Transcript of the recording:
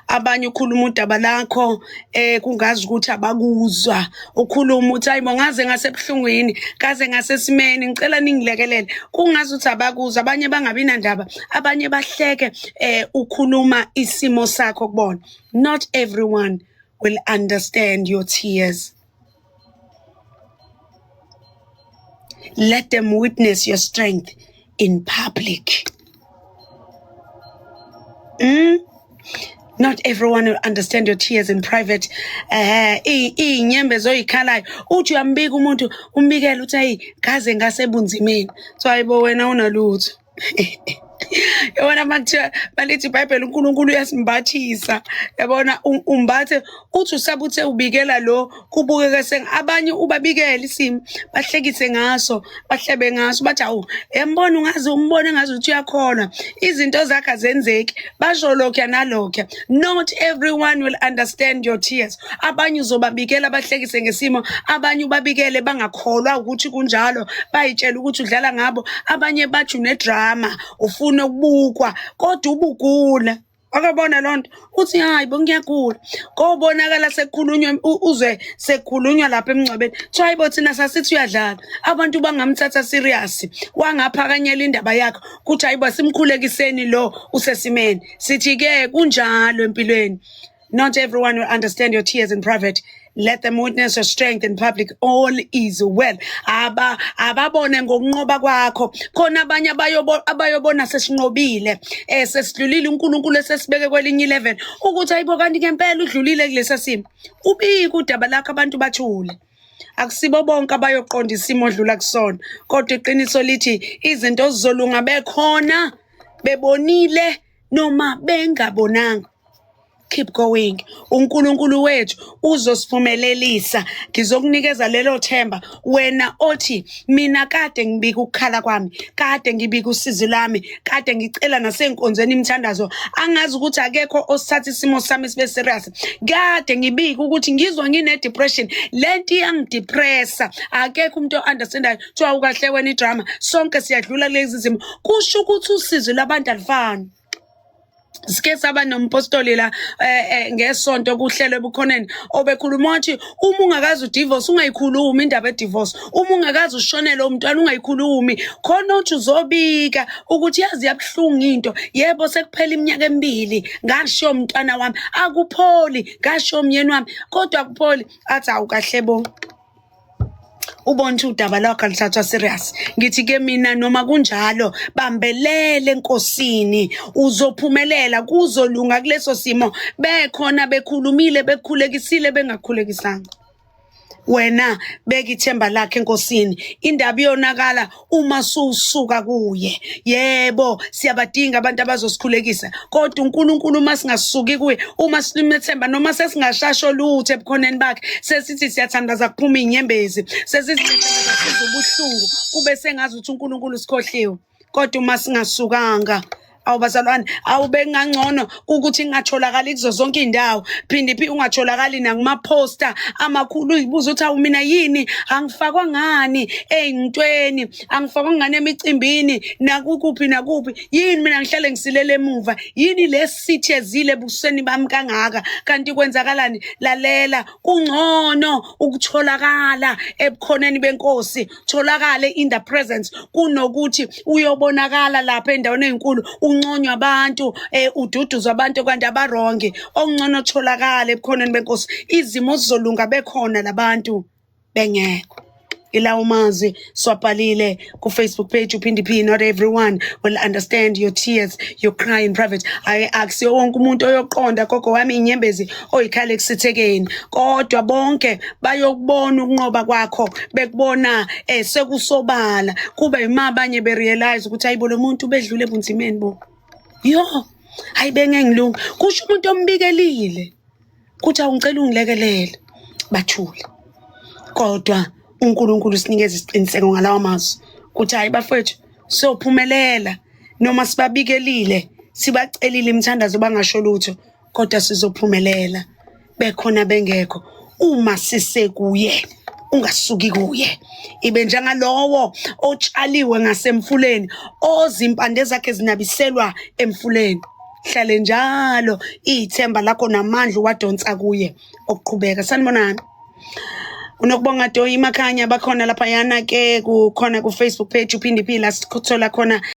abanye ukhuluma udaba lakho kungazi ukuthi abakuzwa ukhuluma uthi hayibo ngaze ngasebuhlungwini kaze ngasesimeni ngicela ningilekelele kungazi ukuthi abakuzwa abanye bangabi nandaba abanye bahleke ukhuluma isimo sakho kubona. Not everyone will understand your tears. Let them witness your strength in public. Not everyone will understand your tears in private. Inyembe zoyikhalayo uthi uyambika umuntu umbikela uthi hey kaze ngasebunzimeni so hayibo wena unalutho. Yabona makuthiwa balithi iBhayibheli uNkulunkulu uyasimbathisa yabona umbathe uthi usabuthe ubikela lo kubukeke abanye ubabikela isimo bahlekise ngaso bahlebe ngaso bathi awu yembona ungazi umbone ngazi uthi uyakhona izinto zakhe azenzeki basho lokho nalokho. Not everyone will understand your tears. Abanye uzobabikela bahlekise ngesimo abanye ubabikele bangakholwa ukuthi kunjalo bayitshela ukuthi udlala ngabo abanye bathi unedrama ufuna ukubukwa kodwa ubugula akabona lonto uthi hayibo ngiyagula kobonakala sekukhulunywa uzwe sekukhulunywa lapha emncwabeni so hayibo thina sasithi uyadlala abantu bangamthatha serious wangaphakanyela indaba yakhe kuthi hayibo simkhulekiseni lo usesimeni sithi ke kunjalo empilweni. Not everyone will understand your tears in private. Let them witness your strength in public. All is well. Ababone ngokunqoba kwakho. Khona abanye abayobona sesinqobile. Sesidlulile uNkulunkulu esesibeke kwelinye level. Ukuthi hayibo kanti ngempela udlulile kulesa simo. Ubika udaba lakho abantu bathule. Akusibo bonke abayoqonda isimo odlula kusona. Kodwa iqiniso lithi izinto zizolunga bekhona bebonile noma bengabonanga. Keep going. uNkulunkulu wethu uzosiphumelelisa. Ngizokunikeza lelo themba wena othi mina kade ngibika ukukhala kwami, kade ngibika usizi lami, kade ngicela nasenkonzweni imthandazo angazi ukuthi akekho osithatha isimo sami sibe serious. Kade ngibika ukuthi ngizwa ngine depression lento yangidepressa akekho umuntu ounderstandayo thiwa ukahle wena idrama sonke siyadlula lezi zimo kusho ukuthi usizi labantu alifani. Sike saba nompostoli la ngesonto kuhlelo ebukhoneni obekhuluma ukuthi uma ungakazi udivorce ungayikhulumi indaba edivorce uma ungakazi ushonela umntwana ungayikhulumi khona uthi uzobika ukuthi yazi yabhlungu into yebo sekuphela iminyaka emibili ngasho umntwana wami akupholi ngasho umyeni wami kodwa akupholi athi awukahlebo ubona udaba lakho alithathwa serious. Ngithi ke mina noma kunjalo bambelele enkosini uzophumelela kuzolunga kuleso simo bekhona bekhulumile bekhulekisile bengakhulekisanga. Wena beka ithemba lakhe enkosini indaba iyonakala uma susuka kuye. Yebo siyabadinga abantu abazosikhulekisa kodwa uNkulunkulu uma singasuki kuye uma silimethemba noma sesingashasho lutho ebukhoneni bakhe sesithi siyathandaza kuphuma inyembezi sesithi siyathandaza ubuhlungu kube sengazi ukuthi uNkulunkulu sikhohliwe kodwa uma singasukanga awubazalwane awubengangcono ukuthi ngingatholakala kuzo zonke indawo phinde ungatholakali nakuma-poster amakhulu uyibuza ukuthi awu mina yini angifakwa ngani ey'ntweni angifakwa ngani emicimbini nakuphi yini mina ngihlale ngisilele emuva yini lesithezile ebusweni bami kangaka kanti kwenzakalani lalela kungcono ukutholakala ebukhoneni benkosi tholakale in the presence kunokuthi uyobonakala lapha endaweni ezinkulu ungconywa abantu ududuzwa abantu kanti abaronge ongcono tholakala ebukhoneni benkosi izimo zizolunga bekhona labantu bengekho. Ilawo mazwi swabhalile ku Facebook page uPhindi. Not everyone will understand your tears, your cry in private. Akusiyo wonke umuntu oyoqonda gogo wami inyembezi oyikhala ekusithekeni kodwa bonke bayokubona ukunqoba kwakho bekubona sekusobala kube imabanye berealize ukuthi hayibo lo muntu bedlule ebunzimeni bo yo hayi bengengilunga kusho umuntu ombikelile kuthi awungicela ungilekelele bathule kodwa uNkulunkulu sinikeza isiqiniseko ngalawa mazwi kuthi hayi bafethu sophumelela noma sibabikelile sibacelile imthandazo bangasho lutho kodwa sizophumelela bekhona bengekho uma sisekuye ungasuki kuye ibe njengalowo otshaliwe ngasemfuleni ozimpande zakhe zinabiselwa emfuleni hlale njalo ithemba lakho namandla wadonsa kuye okuqhubeka. Sanibonani. Unokubonga Doyi Makhanya bakhona lapha yana ke kukhona ku Facebook page uphinde phila sikuthola khona